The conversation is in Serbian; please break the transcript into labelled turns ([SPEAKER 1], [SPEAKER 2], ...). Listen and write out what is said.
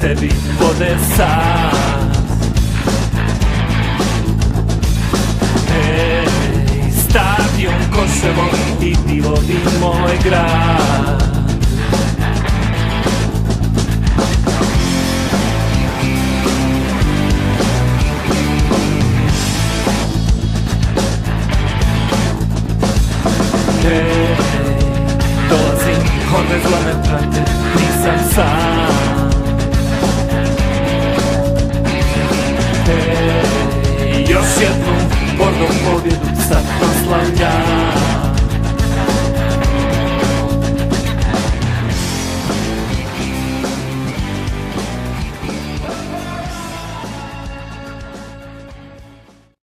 [SPEAKER 1] tebi vode sad. Ej, stadion Koševo i divovi moj grad. Ej, dolazim, horde zla me prate, nisam sam. Ej, još jednu Bordom pobjedu sad proslavljam.